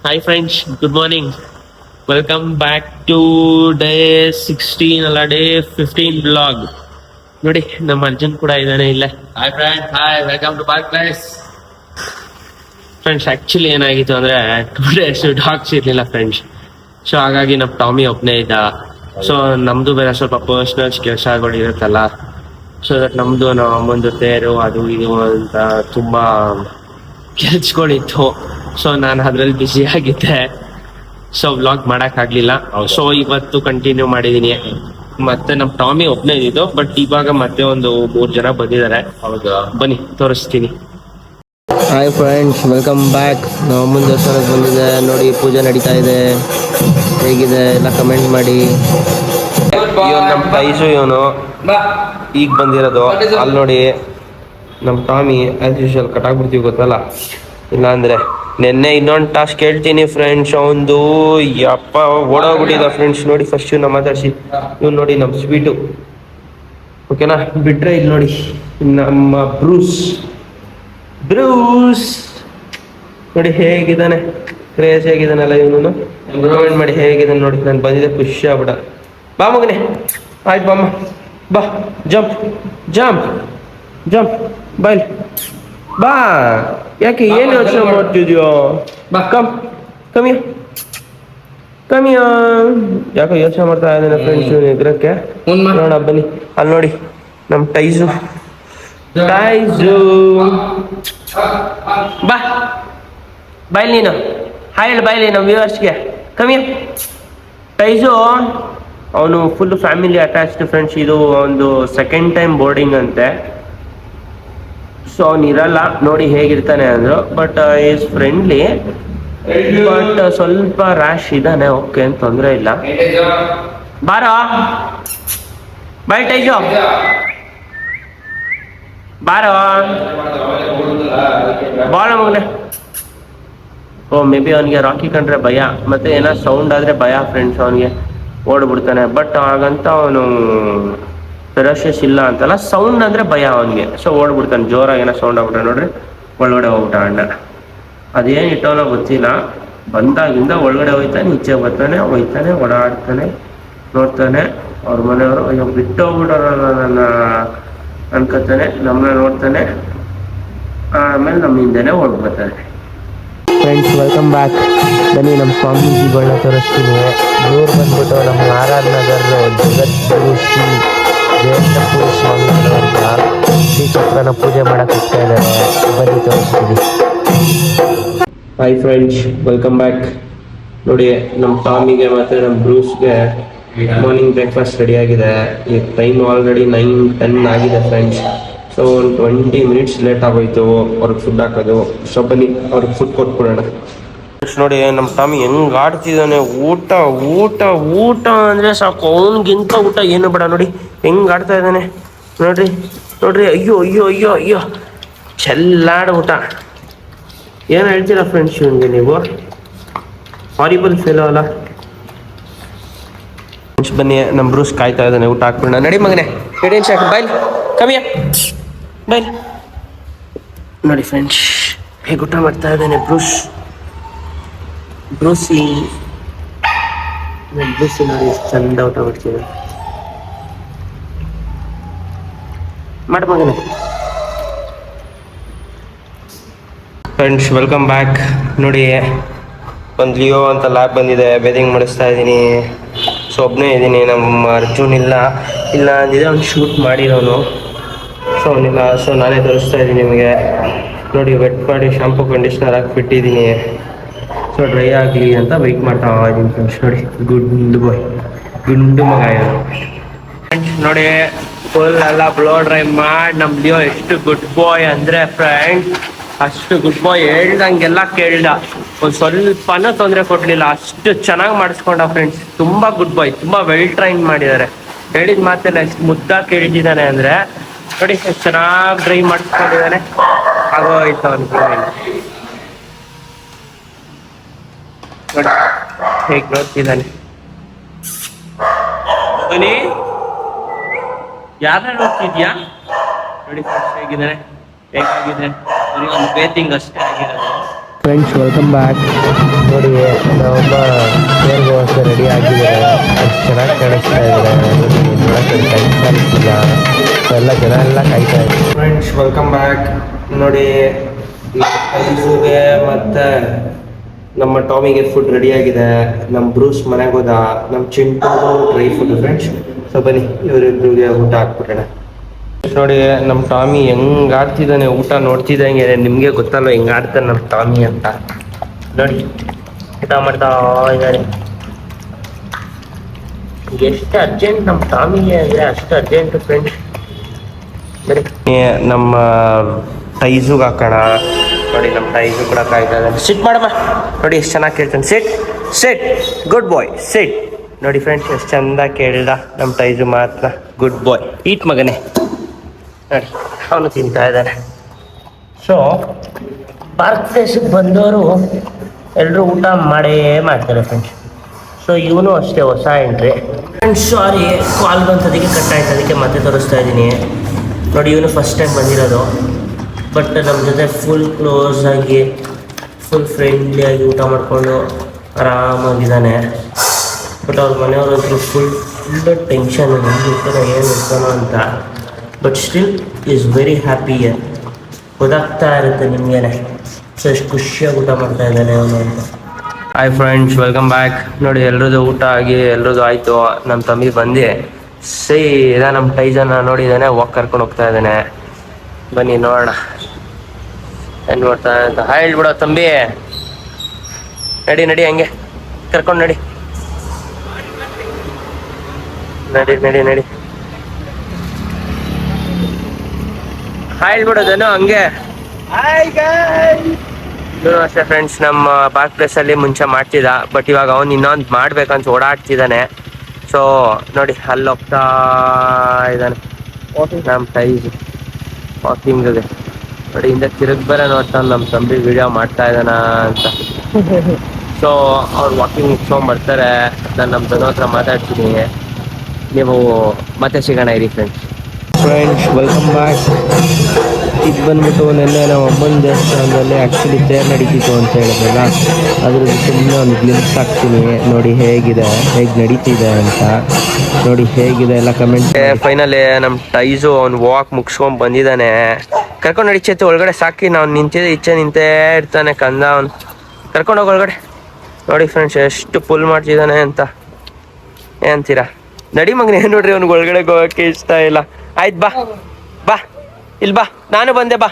Hi friends, good morning. Welcome back to day 16 ಅಲ್ಲ day 15 blog. ನೋಡಿ ನಮ್ಮ ಅರ್ಜುನ್ ಕೂಡ ಇದ್ದಾನೆ ಇಲ್ಲ. Hi friends, hi, welcome to park place. Friends actually ಏನಾಗಿತ್ತು ಅಂದ್ರೆ 2 days ಡಾಗ್ಸ್ ಇರ್ಲಿಲ್ಲ ಫ್ರೆಂಡ್ಸ್. ಸೊ ಹಾಗಾಗಿ ನಮ್ಮ ಟಾಮಿ ಒಬ್ಬನೇ ಇದ್ದ. ಸೊ ನಮ್ದು ಬೇರೆ ಸ್ವಲ್ಪ ಪರ್ಸನಲ್ಸ್ ಕೆಲಸಗಳು ಇರುತ್ತಲ್ಲ. ಸೊ ನಮ್ದು ನಮ್ಮ ಅಮ್ಮಂದು ತೇರು ಅದು ಇದು ಅಂತ ತುಂಬಾ ಕೆಲ್ಸಗಳಿತ್ತು. ಸೊ ನಾನು ಅದ್ರಲ್ಲಿ ಬ್ಯುಸಿ ಆಗಿದ್ದೆ. ಸೊ ವ್ಲಾಗ್ ಮಾಡೋಕ್ಕಾಗಲಿಲ್ಲ. ಸೊ ಇವತ್ತು ಕಂಟಿನ್ಯೂ ಮಾಡಿದ್ದೀನಿ. ಮತ್ತೆ ನಮ್ಮ ಟಾಮಿ ಒಬ್ಬನೇ ಇದ್ದಿದ್ದು, ಬಟ್ ಇವಾಗ ಮತ್ತೆ ಒಂದು 3 ಜನ ಬಂದಿದ್ದಾರೆ. ಹೌದಾ? ಬನ್ನಿ ತೋರಿಸ್ತೀನಿ. Hi friends, welcome back. ನಾವು ಅಮ್ಮನ ದೇವಸ್ಥಾನಕ್ಕೆ ಬಂದಿದೆ. ನೋಡಿ ಪೂಜೆ ನಡೀತಾ ಇದೆ. ಹೇಗಿದೆ ಎಲ್ಲ ಕಮೆಂಟ್ ಮಾಡಿ. ಇವನು ನಮ್ಮ ಟೈಸು, ಇವನು ಈಗ ಬಂದಿರೋದು. ಅಲ್ಲಿ ನೋಡಿ ನಮ್ಮ ಟಾಮಿ ಆಸ್ ಯೂಶುವಲ್ ಕಟಾಕ್ಬಿಡ್ತೀವಿ ಗೊತ್ತಲ್ಲ. ಇಲ್ಲಾಂದ್ರೆ ನೆನ್ನೆ ಇನ್ನೊಂದು ಟಾಸ್ಕ್ ಹೇಳ್ತೀನಿ ಫ್ರೆಂಡ್ಸ್. ಅವನು ಯಪ್ಪ ಓಡೋಗ್ಬಿಟ್ಟಿದ ಫ್ರೆಂಡ್ಸ್. ನೋಡಿ ಫಸ್ಟ್ ಇವ್ನ ಮಾತಾಡ್ಸಿ. ಇವ್ನು ನೋಡಿ ನಮ್ಮ ಸ್ವೀಟು, ಓಕೆನಾ. ಬಿಟ್ರೆ ಇಲ್ಲಿ ನೋಡಿ ನಮ್ಮ ಬ್ರೂಸ್ ನೋಡಿ ಹೇಗಿದ್ದಾನೆ, ಕ್ರೇಜ್ ಹೇಗಿದ್ದಾನಲ್ಲ ಇವನು. ಕಮೆಂಟ್ ಮಾಡಿ ಹೇಗಿದ್ದಾನೆ ನೋಡಿ. ನಾನು ಬಂದಿದ್ದೆ ಖುಷಿ ಆಗ್ಬಿಡ. ಬಾ ಮಗನೆ, ಆಯ್ತು ಬಾಮ್ಮ, ಬಾ ಜಂಪ್ ಜಂಪ್ ಜಂಪ್ ಬಾಯ್ ಬಾ. ಯಾಕೆ ಏನು ಯೋಚನೆ ಮಾಡ್ತಿದ್ಯೋ? ಬಾ ಕಮ್ ಕಮಿಯ ಕಮಿಯ. ಯಾಕೋ ಯೋಚನೆ ಮಾಡ್ತಾ ಇದ್ದಾನೆ ಫ್ರೆಂಡ್ಸ್ ಎಗ್ರಕ್ಕೆ. ನೋಡ ಬನ್ನಿ ಅಲ್ಲಿ ನೋಡಿ ನಮ್ಮ ಟೈಸು ಬಾ ಬಾಯ್ ನೀನು. ಹಾಯ್ ಹೇಳಿ ಬಾಯ್ಲಿ ನಮ್ಮ ವ್ಯೂವರ್ಸ್ಗೆ. ಕಮಿಯ ಟೈಸು. ಅವನು ಫುಲ್ ಫ್ಯಾಮಿಲಿ ಅಟ್ಯಾಚ್ಡ್ ಫ್ರೆಂಡ್ಸ್. ಇದು ಒಂದು ಸೆಕೆಂಡ್ ಟೈಮ್ ಬೋರ್ಡಿಂಗ್ ಅಂತೆ. ಸೊ ಅವನು ಇರಲ್ಲ ನೋಡಿ ಹೇಗಿರ್ತಾನೆ ಅಂದ್ರು. ಬಟ್ ಈಸ್ ಫ್ರೆಂಡ್ಲಿ, ಬಟ್ ಸ್ವಲ್ಪ ರ್ಯಾಶ್ ಇದ್ದಾನೆ. ಓಕೆ ಅಂತ ತೊಂದರೆ ಇಲ್ಲ. ಬಾರೋ ಬಾಯ್ ಟೈಜು, ಬಾರೋ ಬಾಳ ಮಗನೆ. ಓ ಮೇ ಬಿ ಅವನಿಗೆ ರಾಕಿ ಕಂಡ್ರೆ ಭಯ, ಮತ್ತೆ ಏನೋ ಸೌಂಡ್ ಆದ್ರೆ ಭಯ ಫ್ರೆಂಡ್ಸ್. ಅವನಿಗೆ ಓಡ್ಬಿಡ್ತಾನೆ. ಬಟ್ ಹಾಗಂತ ಅವನು ಫೆರೋಷಿಯಸ್ ಇಲ್ಲ ಅಂತಲ್ಲ, ಸೌಂಡ್ ಅಂದ್ರೆ ಭಯ ಅವನಿಗೆ. ಸೊ ಓಡ್ಬಿಡ್ತಾನೆ. ಜೋರಾಗಿ ಏನೋ ಸೌಂಡ್ ಆಗ್ಬಿಟ್ರೆ ನೋಡ್ರಿ ಒಳಗಡೆ ಹೋಗ್ಬಿಟ್ಟ ಅಣ್ಣ. ಅದೇನು ಇಟ್ಟವನೋ ಗೊತ್ತಿಲ್ಲ. ಬಂದಾಗಿಂದ ಒಳಗಡೆ ಹೋಯ್ತಾನೆ, ಈಚೆ ಬರ್ತಾನೆ, ಹೋಯ್ತಾನೆ, ಓಡಾಡ್ತಾನೆ, ನೋಡ್ತಾನೆ. ಅವ್ರ ಮನೆಯವರು ಅಯ್ಯೋ ಬಿಟ್ಟು ಹೋಗ್ಬಿಟ್ಟವ್ರಲ್ಲ ನನ್ನ ಅನ್ಕೋತಾನೆ. ನಮ್ಮನ್ನ ನೋಡ್ತಾನೆ, ಆಮೇಲೆ ನಮ್ಮ ಹಿಂದೆನೆ ಓಡ್ಬಿಡ್ತಾನೆ. Friends welcome back. ಬನ್ನಿ ನಮ್ಮ ಸ್ವಾಮೀಜಿಗಳನ್ನ ತೋರಿಸ್ತೀನಿ. ಇವ್ರು ಬಂದ್ಬಿಟ್ಟು ನಮ್ಮ ಆರ್ ಆರ್ ನಗರ್ ಜಗದ್ಗುರು ಶ್ರೀ ಜಯಂತಪುರಿ ಸ್ವಾಮಿಗಳವ್ರನ್ನ ಶ್ರೀಚಕ್ರನ ಪೂಜೆ ಮಾಡಕ್ಕೆ ಹೋಗ್ತಾ ಇದ್ದಾರೆ. ಬನ್ನಿ ತೋರಿಸ್ತೀನಿ. Hi friends, welcome back. ನೋಡಿ ನಮ್ಮ ಟಾಮಿಗೆ ಮತ್ತು ನಮ್ಮ ಬ್ರೂಸ್ಗೆ ಮಾರ್ನಿಂಗ್ ಬ್ರೇಕ್ಫಾಸ್ಟ್ ರೆಡಿ ಆಗಿದೆ. ಈಗ ಟೈಮ್ ಆಲ್ರೆಡಿ 9:10 ಆಗಿದೆ ಫ್ರೆಂಡ್ಸ್. ಸೊ ಒಂದು 20 minutes ಲೇಟ್ ಆಗೋಯ್ತು ಅವ್ರಿಗೆ ಫುಡ್ ಹಾಕೋದು. ಸೊ ಬನ್ನಿ ಅವ್ರಿಗೆ ಫುಡ್ ಕೊಟ್ಬಿಡೋಣ. ನೋಡಿ ನಮ್ಮ ಟಾಮಿ ಹೆಂಗ್ ಆಡ್ತಿದ್ದಾನೆ. ಊಟ ಊಟ ಊಟ ಅಂದ್ರೆ ಸಾಕು. ಅವನಿಗಿಂತ ಊಟ ಏನು ಬೇಡ. ನೋಡಿ ಹೆಂಗ್ ಆಡ್ತಾ ಇದ್ದಾನೆ ನೋಡ್ರಿ ನೋಡ್ರಿ. ಅಯ್ಯೋ ಅಯ್ಯೋ ಅಯ್ಯೋ ಅಯ್ಯೋ ಚೆಲ್ಲಾಡ ಊಟ. ಏನು ಹೇಳ್ತೀರಾ ಫ್ರೆಂಡ್ಸ್ ಇವನಿಗೆ ನೀವು? ಹಾರಿಬಲ್ ಫೇಲ್ ಅಲ್ಲ ಫ್ರೆಂಡ್ಸ್. ಬನ್ನಿ ನಮ್ಮ ಬ್ರೂಸ್ ಕಾಯ್ತಾ ಇದ್ದಾನೆ. ಊಟ ಹಾಕ್ಬಿಡೋಣ. ನಡಿ ಮಗನೆ, ನಡಿ ಸಾಕು. ಬೈಲ್ ಕಮ್ಮಿಯ ಬೈಲ್. ನೋಡಿ ಫ್ರೆಂಡ್ಸ್ ಹೇಗೆ ಊಟ ಮಾಡ್ತಾ ಇದ್ದಾನೆ ಬ್ರೂಸ್. ಬ್ರೂಸಿ ನೋಡಿ ಚಂದ ಊಟ ಮಾಡ್ತೀವಿ. ಮಾಡಿ ಮಗನೆ. Friends welcome back. ನೋಡಿ ಒಂದು ಲಿಯೋ ಅಂತ ಲ್ಯಾಬ್ ಬಂದಿದೆ. ಬೇದಿಂಗ್ ಮಾಡಿಸ್ತಾ ಇದ್ದೀನಿ. ಸೊ ಒಬ್ಬನೇ ಇದ್ದೀನಿ. ನಮ್ಮ ಅರ್ಜುನ್ ಇಲ್ಲ ಅಂದಿದೆ. ಅವ್ನು ಶೂಟ್ ಮಾಡಿರೋನು. ಸೊ ಅವನಿಲ್ಲ. ಸೊ ನಾನೇ ತೋರಿಸ್ತಾ ಇದ್ದೀನಿ ನಿಮಗೆ. ನೋಡಿ ವೆಟ್ ಮಾಡಿ ಶಾಂಪು ಕಂಡೀಷ್ನರ್ ಹಾಕಿಬಿಟ್ಟಿದ್ದೀನಿ. ಸೊ ಡ್ರೈ ಆಗಲಿ ಅಂತ ವೆಯ್ಟ್ ಮಾಡ್ತಾ ಇದ್ದೀನಿ ಫ್ರೆಂಡ್ಸ್. ನೋಡಿ ಗುಂಡು ಬಾಯ್, ಗುಂಡು ಮಗ ಇರೋದು. ನೋಡಿ ಫುಲ್ ಎಲ್ಲ ಬ್ಲೋ ಡ್ರೈ ಮಾಡಿ ನಮ್ಮ ಲಿಯೋ ಎಷ್ಟು ಗುಡ್ ಬಾಯ್ ಅಂದರೆ ಫ್ರೆಂಡ್ಸ್, ಅಷ್ಟು ಗುಡ್ ಬಾಯ್. ಹೇಳ್ದಂಗೆಲ್ಲ ಕೇಳ್ದ. ಒಂದು ಸ್ವಲ್ಪನೂ ತೊಂದರೆ ಕೊಡಲಿಲ್ಲ. ಅಷ್ಟು ಚೆನ್ನಾಗಿ ಮಾಡಿಸ್ಕೊಂಡ ಫ್ರೆಂಡ್ಸ್. ತುಂಬ ಗುಡ್ ಬಾಯ್, ತುಂಬ ವೆಲ್ ಟ್ರೈನ್ ಮಾಡಿದ್ದಾರೆ. ಹೇಳಿದ ಮಾತೆಲ್ಲ ಎಷ್ಟು ಮುದ್ದಾಗಿ ಕೇಳಿದ್ದಾನೆ ಅಂದರೆ ನೋಡಿ ಎಷ್ಟು ಚೆನ್ನಾಗಿ ಡ್ರೈ ಮಾಡಿಸ್ಕೊಂಡಿದ್ದಾನೆ. ಆಗೋಯ್ತು ಅವನಿಗೆ. ನೋಡಿ ಹೇಗೆ ನೋಡ್ತಿದ್ದಾನೆ. ಬನ್ನಿ ಯಾರನ್ನ ನೋಡ್ತಿದ್ಯಾ? ನೋಡಿ ಫ್ರೆಂಡ್ಸ್ ಹೇಗಿದ್ದಾನೆ, ಹೇಗಾಗಿದೆ. ಬರೀ ಒಂದು ಬೇತಿಂಗ್ ಅಷ್ಟೇ ಆಗಿರೋದು. Friends welcome back. ನೋಡಿ ನಮ್ಮ ಹೇರ್ಗೋಸ್ಕರ ರೆಡಿ ಆಗಿದ್ದಾರೆ. ಅಷ್ಟು ಚೆನ್ನಾಗಿ ಕಾಣಿಸ್ತಾ ಇದ್ದಾರೆ. ನೋಡಿ ನೋಡೋಕ್ಕೆ ಟೈಮ್ ಸಾಲಿಲ್ಲ, ಎಲ್ಲ ಜನ ಎಲ್ಲ ಕಾಯ್ತಾ ಇದ್ದಾರೆ. Friends welcome back. ನೋಡಿ ಐಸುಗೆ ಮತ್ತು ನಮ್ಮ ಟಾಮಿಗೆ ಫುಡ್ ರೆಡಿ ಆಗಿದೆ. ನಮ್ಮ ಬ್ರೂಸ್ ಮನೆಗೆ ಹೋದ, ನಮ್ಮ Chintu dry food. Friends so ಬನ್ನಿ ಇವರಿಬ್ಬರಿಗೆ ಊಟ ಹಾಕ್ಬಿಡೋಣ. ನೋಡಿ ನಮ್ಮ ಟಾಮಿ ಹೆಂಗ್ ಆಡ್ತಿದ್ದಾನೆ, ಊಟ ನೋಡ್ತಿದ್ದಂಗೆ ನಿಮಗೆ ಗೊತ್ತಲ್ಲ ಹೆಂಗ್ ಆಡ್ತಾನೆ ನಮ್ಮ ಟಾಮಿ ಅಂತ. ನೋಡಿ ಊಟ ಮಾಡ್ತಾ ಇದ್ದಾರೆ. ಎಷ್ಟು ಅರ್ಜೆಂಟ್ ನಮ್ಮ ಟಾಮಿಗೆ ಅಂದರೆ ಅಷ್ಟು ಅರ್ಜೆಂಟು ಫ್ರೆಂಡ್ಸ್. ಬರೀ ನಮ್ಮ ಟೈಝುಗೆ ಹಾಕೋಣ. ನೋಡಿ ನಮ್ಮ ಟೈಝು ಕೂಡ ಕಾಯ್ತಾ ಇದ್ದಾನೆ. ಸಿಟ್ ಮಾಡಮ್ಮ. ನೋಡಿ ಎಷ್ಟು ಚೆನ್ನಾಗಿ ಕೇಳ್ತಾನೆ. ಸಿಟ್ ಸಿಟ್ ಗುಡ್ ಬಾಯ್ ಸಿಟ್. ನೋಡಿ ಫ್ರೆಂಡ್ಸ್ ಎಷ್ಟು ಚಂದ ಕೇಳ್ದ ನಮ್ಮ ಟೈಝು ಮಾತ್ರ. ಗುಡ್ ಬಾಯ್ ಈಟ್ ಮಗನೇ. ನೋಡಿ ಅವನು ತಿಂತಾ ಇದ್ದಾನೆ. ಸೊ ಪಾರ್ಕ್ ಪ್ಲೇಸಿಗೆ ಬಂದವರು ಎಲ್ಲರೂ ಊಟ ಮಾಡೇ ಮಾಡ್ತಾರೆ ಫ್ರೆಂಡ್ಸ್. ಸೊ ಇವನು ಅಷ್ಟೇ ಹೊಸ ಎಂಟ್ರಿ ಫ್ರೆಂಡ್ಸ್. ಸಾರಿ ಕಾಲ್ ಬಂತದಕ್ಕೆ ಕಟ್ ಆಯ್ತು, ಅದಕ್ಕೆ ಮತ್ತೆ ತೋರಿಸ್ತಾ ಇದ್ದೀನಿ. ನೋಡಿ ಇವನು ಫಸ್ಟ್ ಟೈಮ್ ಬಂದಿರೋದು, ಬಟ್ ನಮ್ಮ ಜೊತೆ ಫುಲ್ ಕ್ಲೋಸ್ ಆಗಿ ಫುಲ್ ಫ್ರೆಂಡ್ಲಿಯಾಗಿ ಊಟ ಮಾಡಿಕೊಂಡು ಆರಾಮಾಗಿದ್ದಾನೆ. ಬಟ್ ಅವ್ರ ಮನೆಯವ್ರಂತೂ ಫುಲ್ ಟೆನ್ಷನ್ ಇರ್ತಾನೆ ಏನು ಇರ್ತಾನೋ ಅಂತ. But still is very happy. ಗೊತ್ತಾಗ್ತಾ ಇರುತ್ತೆ ನಿಮಗೇನೆ. ಸೊ ಎಷ್ಟು ಖುಷಿಯಾಗಿ ಊಟ ಮಾಡ್ತಾ ಇದ್ದಾನೆ ಅವನು ಅಂತ. Hi friends welcome back. ನೋಡಿ ಎಲ್ರದ್ದು ಊಟ ಆಗಿ ಎಲ್ರದ್ದು ಆಯಿತು. ನಮ್ಮ ತಮ್ಮಿ ಬಂದು ಸೀದಾ ನಮ್ಮ ಟೈಜನ್ನ ನೋಡಿದ್ದಾನೆ, ವಾಕ್ ಕರ್ಕೊಂಡು ಹೋಗ್ತಾ ಇದ್ದಾನೆ. ಬನ್ನಿ ನೋಡೋಣ ಏನು ಮಾಡ್ತಾನೆ ಅಂತ. ಹಾಯ್ ಹೇಳ್ಬಿಡೋ ತಂಬಿ. ನಡಿ ನಡಿ ಹಂಗೆ ಕರ್ಕೊಂಡು ನಡಿ ನಡಿ ನಡಿ ನಡಿ. ಹಾಯ್ ಹೇಳ್ಬಿಡೋದೇನೋ ಹಂಗೆ. ಇವನು ಅಷ್ಟೇ ಫ್ರೆಂಡ್ಸ್, ನಮ್ಮ ಪಾರ್ಕ್ ಪ್ಲೇಸಲ್ಲಿ ಮುಂಚೆ ಮಾಡ್ತಿದ್ದ, ಬಟ್ ಇವಾಗ ಅವ್ನು ಇನ್ನೊಂದು ಮಾಡ್ಬೇಕಂತ ಓಡಾಡ್ತಿದ್ದಾನೆ. ಸೊ ನೋಡಿ ಅಲ್ಲಿ ಹೋಗ್ತಾ ಇದ್ದಾನೆ ನಮ್ಮ ಟೈಜ್ ವಾಕಿಂಗ್ಗೆ. ನೋಡಿ ಹಿಂದೆ ತಿರುಗಿ ಬೇರೆ ನೋಡ್ತಾನೆ ನಮ್ಮ ತಂಬಿ ವಿಡಿಯೋ ಮಾಡ್ತಾ ಇದ್ದಾನ ಅಂತ. ಸೊ ಅವ್ರು ವಾಕಿಂಗ್ ಮುಗಿಸ್ಕೊಂಡು ಬರ್ತಾರೆ. ನಾನು ನಮ್ಮ ತನ್ನ ಹತ್ರ ಮಾತಾಡ್ತೀನಿ. ನೀವು ಮತ್ತೆ ಸಿಗೋಣ ಇರಿ ಫ್ರೆಂಡ್ಸ್. Welcome back. ಇದು ಬಂದ್ಬಿಟ್ಟು ನೆನ್ನೆ ನಮ್ಮ ಅಮ್ಮನ ದೇವಸ್ಥಾನದಲ್ಲಿ ಆ್ಯಕ್ಚುಲಿ ತೇರು ನಡೀತಿತ್ತು ಅಂತ ಹೇಳಿದ್ರಲ್ಲ, ಅದ್ರದ್ದು ಸುಮ್ಮನೆ ಒಂದು ಗ್ಲಿಮ್ಸ್ ಹಾಕ್ತೀನಿ. ನೋಡಿ ಹೇಗೆ ನಡೀತಿದೆ ಅಂತ. ನೋಡಿ ಹೇಗಿದೆ ಎಲ್ಲ ಕಮೆಂಟ್. ಫೈನಲಿ ನಮ್ಮ ಟೈಝು ಅವ್ನು ವಾಕ್ ಮುಗಿಸ್ಕೊಂಡು ಬಂದಿದ್ದಾನೆ. ಕರ್ಕೊಂಡು ನಡಿಚೈತೆ ಒಳಗಡೆ. ಸಾಕಿ ನಾವು ನಿಂತಿದ್ದೆ ಇಚ್ಛೆ ನಿಂತೇ ಇರ್ತಾನೆ ಕಂದ ಅವನು. ಕರ್ಕೊಂಡೋಗಿ ಒಳಗಡೆ. ನೋಡಿ ಫ್ರೆಂಡ್ಸ್ ಎಷ್ಟು ಫುಲ್ ಮಾಡ್ತಿದ್ದಾನೆ ಅಂತ. ಏನಂತೀರಾ? ನಡಿ ಮಗನೇ. ನೋಡ್ರಿ ಅವ್ನಿಗೆ ಒಳಗಡೆ ಹೋಗೋಕ್ಕೆ ಇಷ್ಟ ಇಲ್ಲ. ಆಯ್ತು ಬಾ ಬಾ ಇಲ್ಲಿ ಬಾ, ನಾನು ಬಂದೆ. ಬಾ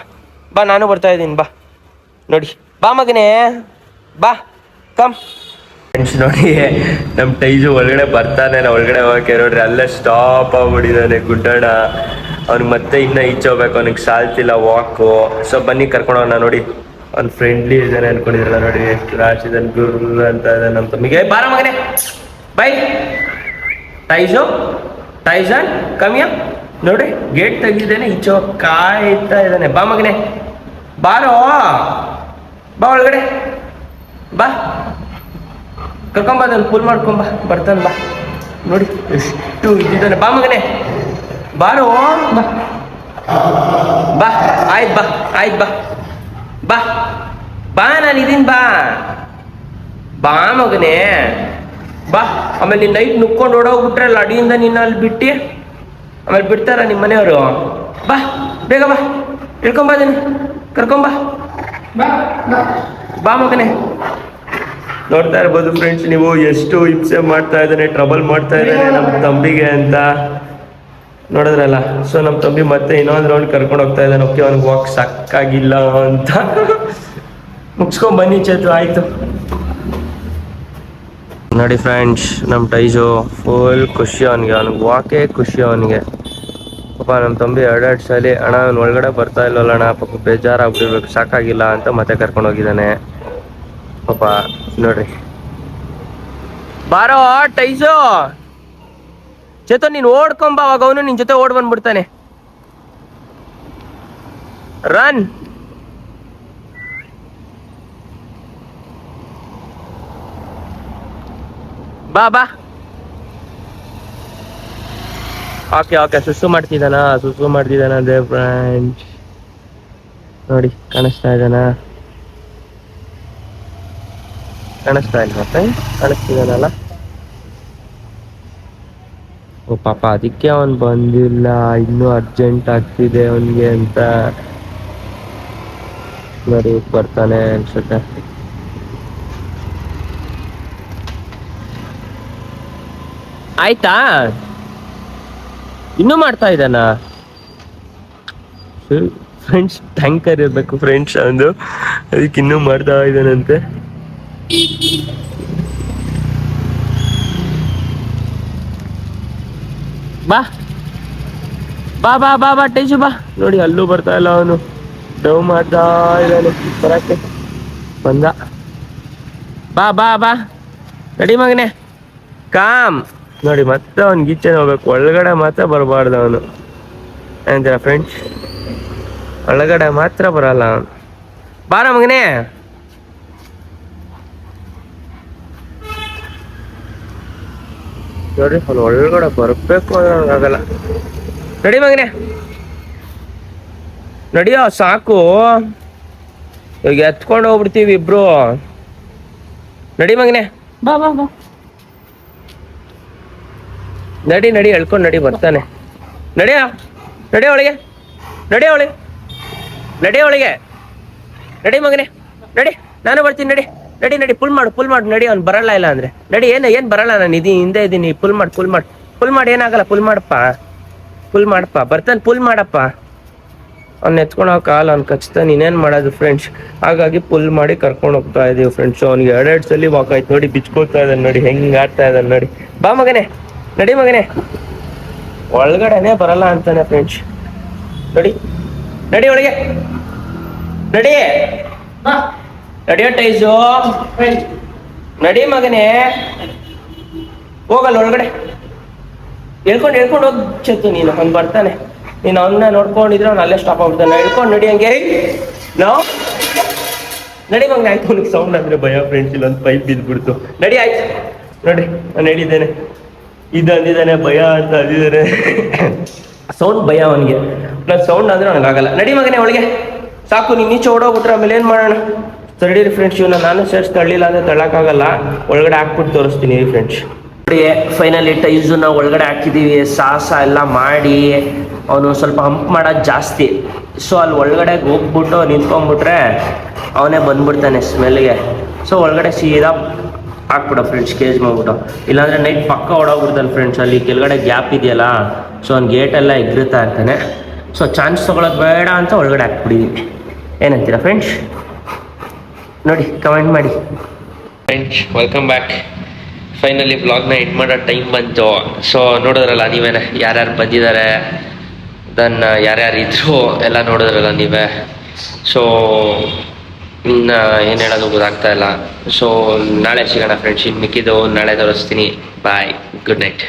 ಬಾ ನಾನು ಬರ್ತಾ ಇದ್ದೀನಿ. ಬಾ ನೋಡಿ ಬಾ ಮಗನೇ ಬಾ ಕಮ್. ಫ್ರೆಂಡ್ಸ್ ನೋಡಿ ನಮ್ಮ ಟೈಜು ಒಳಗಡೆ ಬರ್ತಾನೆ. ನಾವು ಒಳಗಡೆ ಹೋಗೋಕ್ಕೆ ನೋಡ್ರಿ ಅಲ್ಲೇ ಸ್ಟಾಪ್ ಆಗ್ಬಿಟ್ಟಿದ್ದಾನೆ ಗುಡ್ಡಣ. ಅವ್ನಿಗೆ ಮತ್ತೆ ಇನ್ನೂ ಈಚೆ ಹೋಗ್ಬೇಕು, ಅವ್ನಿಗೆ ಸಾಲ್ತಿಲ್ಲ ವಾಕು. ಸೊ ಬನ್ನಿ ಕರ್ಕೊಂಡೋಣ. ನೋಡಿ ಅವ್ನು ಫ್ರೆಂಡ್ಲಿ ಇದ್ದಾನೆ ಅನ್ಕೊಂಡಿದ್ರಲ್ಲ, ನೋಡಿ ಎಷ್ಟು ರಾಶ್ ಇದ್ದಾನೆ ಗುರು ಅಂತ ಇದ್ದಾನೆ ನಮ್ಮ ತಮ್ಮಿಗೆ. ಬಾರ ಮಗನೇ ಬೈ ಟೈಝು ಟೈಝನ್ ಕಮ್ಮಿಯ. ನೋಡ್ರಿ ಗೇಟ್ ತೆಗಿದ್ದೇನೆ, ಈಚೆ ಕಾಯ್ತಾ ಇದ್ದಾನೆ. ಬಾ ಮಗನೇ ಬಾರೋ ಬಾ ಒಳಗಡೆ ಬಾ. ಕರ್ಕೊಂಬ ಅದನ್ನು ಫುಲ್ ಮಾಡ್ಕೊಂಬ ಬರ್ತಾನೆ. ಬಾ ನೋಡಿ ಎಷ್ಟು ಇದ್ದಿದ್ದಾನೆ. ಬಾ ಮಗನೇ ಬಾರೋ ಬಾ ಬಾ. ಆಯ್ತು ಬಾ ಆಯ್ತು ಬಾ ಬಾ ಬಾ ನಾನು ಇದೀನಿ. ಬಾ ಬಾ ಮಗನೇ ಬಾ. ಆಮೇಲೆ ನೀನು ನೈಟ್ ನುಕ್ಕೊಂಡು ಓಡೋಗ್ಬಿಟ್ರಲ್ಲ ಅಡಿಯಿಂದ ನಿನ್ನ ಅಲ್ಲಿ ಬಿಟ್ಟು, ಆಮೇಲೆ ಬಿಡ್ತಾರ ನಿಮ್ಮ ಮನೆಯವರು. ಬಾ ಬೇಗ ಬಾ, ಇಳ್ಕೊಂಬದೀನಿ, ಕರ್ಕೊಂಬ ಬಾ ಮಗನೇ. ನೋಡ್ತಾ ಇರ್ಬೋದು ಫ್ರೆಂಡ್ಸ್ ನೀವು ಎಷ್ಟು ಹಿಂಸೆ ಮಾಡ್ತಾ ಇದ್ದಾನೆ, ಟ್ರಬಲ್ ಮಾಡ್ತಾ ಇದ್ದಾನೆ ನಮ್ಮ ತಂಬಿಗೆ ಅಂತ ನೋಡಿದ್ರಲ್ಲ. ಸೊ ನಮ್ಮ ತಂಬಿ ಮತ್ತೆ ಇನ್ನೊಂದು ರೌಂಡ್ ಕರ್ಕೊಂಡು ಹೋಗ್ತಾ ಇದ್ದಾನೆ. ಓಕೆ ಅವ್ನಿಗೆ ವಾಕ್ ಸಾಕಾಗಿಲ್ಲ ಅಂತ. ಮುಗಿಸ್ಕೊಂಡ್ ಬನ್ನಿ ಚೇತು ಆಯ್ತು. ನೋಡಿ ಫ್ರೆಂಡ್ಸ್ ನಮ್ಮ ಟೈಜು ಫುಲ್ ಖುಷಿ ಅವನಿಗೆ ವಾಕೇ ಖುಷಿ ಅವನಿಗೆ. ಪಾಪ ನಮ್ಮ ತಂಬಿ ಎರಡೆರಡು ಸಲ ಅಣ್ಣ ಅವ್ನು ಒಳಗಡೆ ಬರ್ತಾ ಇಲ್ಲವಲ್ಲ ಅಣ್ಣ, ಪಾಪ ಬೇಜಾರಾಗ್ಬಿಟ್ಟಿರ್ಬೇಕು, ಸಾಕಾಗಿಲ್ಲ ಅಂತ ಮತ್ತೆ ಕರ್ಕೊಂಡು ಹೋಗಿದ್ದಾನೆ ಪಾಪ. ನೋಡ್ರಿ ಬಾರೋ ಟೈಜು. ಚೇತೋ ನೀನು ಓಡ್ಕೊಂಬ, ಅವಾಗ ಅವನು ನಿನ್ ಜೊತೆ ಓಡ್ ಬಂದ್ಬಿಡ್ತಾನೆ. ರನ್. ಬಾ ಬಾ. ಓಕೆ ಓಕೆ ಸುಸು ಮಾಡ್ತಿದ್ದಾನ ಅದೇ ಫ್ರೆಂಡ್ಸ್. ನೋಡಿ ಕಾಣಿಸ್ತಾ ಇದ್ದಾನ. ಕಾಣಿಸ್ತಾ ಇಲ್ವಾ ಫ್ರೆಂಡ್? ಕಾಣಿಸ್ತಿದಾನಲ್ಲ? ಓ ಪಾಪ, ಅದಕ್ಕೆ ಅವನು ಬಂದಿಲ್ಲ, ಇನ್ನೂ ಅರ್ಜೆಂಟ್ ಆಗ್ತಿದೆ ಅವನಿಗೆ ಅಂತ. ನೋಡಿ ಬರ್ತಾನೆ ಅನ್ಸುತ್ತೆ. ಆಯ್ತಾ? ಇನ್ನೂ ಮಾಡ್ತಾ ಇದ್ದಾನ ಫ್ರೆಂಡ್ಸ್? ಟ್ಯಾಂಕರ್ ಇರ್ಬೇಕು ಫ್ರೆಂಡ್ಸ್ ಒಂದು, ಅದಕ್ಕೆ ಇನ್ನೂ ಮಾಡ್ತಾ ಇದ್ದಾನಂತೆ. ಬಾ ಬಾ ಬಾ ಬಾ ಬಾ ಟೇಜು ಬಾ. ನೋಡಿ ಅಲ್ಲೂ ಬರ್ತಾ ಇಲ್ಲ ಅವನು, ಡವ್ ಮಾಡ್ತಾ ಇದ್ದಾನೆ ಬರಕ್ಕೆ. ಬಂದ, ಬಾ ಬಾ ಬಾ. ರೆಡಿ ಮಗನೆ, ಕಾಮ್. ನೋಡಿ ಮತ್ತೆ ಅವ್ನು ಗೀಚೆನ ಹೋಗ್ಬೇಕು, ಒಳಗಡೆ ಮಾತ್ರ ಬರಬಾರ್ದು ಅವನು. ಏನಂತೀರ ಫ್ರೆಂಡ್ಸ್? ಒಳಗಡೆ ಮಾತ್ರ ಬರಲ್ಲ ಅವನು. ಬಾರ ಮಗನೇ. ನೋಡಿ ಅವನು ಒಳಗಡೆ ಬರಬೇಕು ಆಗಲ್ಲ. ನಡಿ ಮಗನೇ, ನಡಿಯೋ ಸಾಕು. ಈಗ ಎತ್ಕೊಂಡು ಹೋಗ್ಬಿಡ್ತೀವಿ ಇಬ್ರು. ನಡಿ ಮಗನೇ, ಬಾ ಬಾ ಬಾ. ನಡಿ ನಡಿ, ಎಳ್ಕೊಂಡು ನಡಿ, ಬರ್ತಾನೆ. ನಡಿಯ, ನಡಿ ಒಳಗೆ, ನಡಿ ಒಳಗೆ, ನಡಿ ಒಳಗೆ, ನಡಿ ಮಗನೇ, ನಡಿ. ನಾನು ಬರ್ತೀನಿ, ನಡಿ ನಡಿ ನಡಿ. ಪುಲ್ ಮಾಡು ನಡಿ. ಅವ್ನು ಬರಲ್ಲ ಇಲ್ಲ ಅಂದ್ರೆ ನಡಿ. ಏನು ಬರಲ್ಲ, ನಾನು ಹಿಂದೆ ಇದ್ದೀನಿ. ಪುಲ್ ಮಾಡಿ ಏನಾಗಲ್ಲ. ಪುಲ್ ಮಾಡಪ್ಪ, ಬರ್ತಾನೆ. ಪುಲ್ ಮಾಡಪ್ಪ. ಅವ್ನು ಎತ್ಕೊಂಡು ಹೋಗೋ ಕಾಲು ಅವ್ನು ಕಚ್ತಾನೆ. ಇನ್ನೇನು ಮಾಡೋದು ಫ್ರೆಂಡ್ಸ್? ಹಾಗಾಗಿ ಪುಲ್ ಮಾಡಿ ಕರ್ಕೊಂಡು ಹೋಗ್ತಾ ಇದೀವಿ ಫ್ರೆಂಡ್ಸ್. ಅವ್ನಿಗೆ ಎರಡೆರಡು ಸಲ ವಾಕ್ ಆಯ್ತು ನೋಡಿ, ಬಿಚ್ಕೊಳ್ತಾ ಇದ್ದಾನೆ ನೋಡಿ, ಹೆಂಗೆ ಆಡ್ತಾ ಇದ್ದಾನೆ ನೋಡಿ. ಬಾ ಮಗನೇ, ನಡಿ ಮಗನೇ. ಒಳಗಡೆನೆ ಬರಲ್ಲ ಅಂತಾನೆ ಫ್ರೆಂಡ್ಸ್. ನಡಿ ಒಳಗೆ, ನಡಿ. ನಡಿಯೋ ಟೈಸು, ನಡಿ ಮಗನೇ. ಹೋಗಲ್ಲ ಒಳಗಡೆ, ಹೇಳ್ಕೊಂಡು ಹೋಗಿ ಚೆತ್ತು ನೀನು. ಅವ್ನು ಬರ್ತಾನೆ, ನೀನು ಅವನ್ನ ನೋಡ್ಕೊಂಡಿದ್ರೆ ಅವ್ನು ಅಲ್ಲೇ ಸ್ಟಾಪ್ ಆಗ್ಬಿಡ್ತಾನೆ. ಹೇಳ್ಕೊಂಡು ನಡಿ ಹಂಗೆ. ನಾವು ನಡಿ ಮಗನೇ. ಆಯ್ತು, ಅವ್ನಿಗೆ ಸೌಂಡ್ ಅಂದ್ರೆ ಭಯ ಫ್ರೆಂಡ್ಸ್. ಇಲ್ಲೊಂದು ಪೈಪ್ ಬಿದ್ದುಬಿಡ್ತು. ನಡಿ ಆಯ್ತು, ನೋಡಿ ನಾನು ಹೇಳಿದ್ದೇನೆ, ಇದು ಅಂದಿದ್ದಾನೆ ಭಯ ಅಂತ ಅಂದಿದ್ದಾನೆ. ಸೌಂಡ್ ಭಯ ಅವನಿಗೆ. ನಾನು ಸೌಂಡ್ ಅಂದ್ರೆ ನನಗಾಗಲ್ಲ. ನಡಿ ಮಗನೇ ಒಳಗೆ, ಸಾಕು. ನೀನು ನೀಚೆ ಓಡೋಗ್ಬಿಟ್ರೆ ಆಮೇಲೆ ಏನು ಮಾಡೋಣ? ತಡೀರಿ ಫ್ರೆಂಡ್ಸ್, ಇವನ್ನ ನಾನು ಸೇರ್ಸಿ ತಳ್ಳಿಲ್ಲ ಅಂದರೆ ತಳ್ಳೋಕ್ಕಾಗಲ್ಲ. ಒಳಗಡೆ ಹಾಕ್ಬಿಟ್ಟು ತೋರಿಸ್ತೀನಿ ಫ್ರೆಂಡ್ಸ್. ನೋಡಿ ಫೈನಲಿ ಟೈಸನ್ನ ಒಳಗಡೆ ಹಾಕಿದ್ದೀವಿ. ಸಾಹಸ ಎಲ್ಲ ಮಾಡಿ ಅವನು ಸ್ವಲ್ಪ ಹಂಪ್ ಮಾಡೋದು ಜಾಸ್ತಿ. ಸೊ ಅಲ್ಲಿ ಒಳಗಡೆ ಹೋಗ್ಬಿಟ್ಟು ನಿಂತ್ಕೊಂಡ್ಬಿಟ್ರೆ ಅವನೇ ಬಂದ್ಬಿಡ್ತಾನೆ ಸ್ಮೆಲ್ಗೆ. ಸೊ ಒಳಗಡೆ ಸೀದಾ ಹಾಕ್ಬಿಡೋ ಫ್ರೆಂಡ್ಸ್, ಕೇಜ್ ಮಾಡ್ಬಿಟ್ಟು. ಇಲ್ಲಾಂದರೆ ನೈಟ್ ಪಕ್ಕ ಓಡೋಗ್ಬಿಡ್ತಾನೆ ಫ್ರೆಂಡ್ಸ್. ಅಲ್ಲಿ ಕೆಳಗಡೆ ಗ್ಯಾಪ್ ಇದೆಯಲ್ಲ, ಸೊ ಅವ್ನು ಗೇಟೆಲ್ಲ ಎಗ್ರಿತಾ ಇರ್ತಾನೆ. ಸೊ ಚಾನ್ಸ್ ತೊಗೊಳೋದು ಬೇಡ ಅಂತ ಒಳಗಡೆ ಹಾಕ್ಬಿಟ್ಟಿದ್ದೀವಿ. ಏನಂತೀರಾ ಫ್ರೆಂಡ್ಸ್? ನೋಡಿ ಕಮೆಂಟ್ ಮಾಡಿ ಫ್ರೆಂಡ್ಸ್. Welcome back. ಫೈನಲಿ ಬ್ಲಾಗ್ನ ಎಂಡ್ ಮಾಡೋ ಟೈಮ್ ಬಂತು. ಸೊ ನೋಡಿದ್ರಲ್ಲ ನೀವೇನೆ, ಯಾರ್ಯಾರು ಬಂದಿದ್ದಾರೆ, ಯಾರ್ಯಾರು ಇದ್ರು ಎಲ್ಲ ನೋಡಿದ್ರಲ್ಲ ನೀವೇ. ಸೊ ಇನ್ನು ಏನು ಹೇಳೋದು ಗೊತ್ತಾಗ್ತಾ ಇಲ್ಲ. ಸೊ ನಾಳೆ ಸಿಗೋಣ ಫ್ರೆಂಡ್ಸ್. ಇನ್ನು ಮಿಕ್ಕಿದ್ದು ನಾಳೆ ತೋರಿಸ್ತೀನಿ. ಬಾಯ್, ಗುಡ್ ನೈಟ್.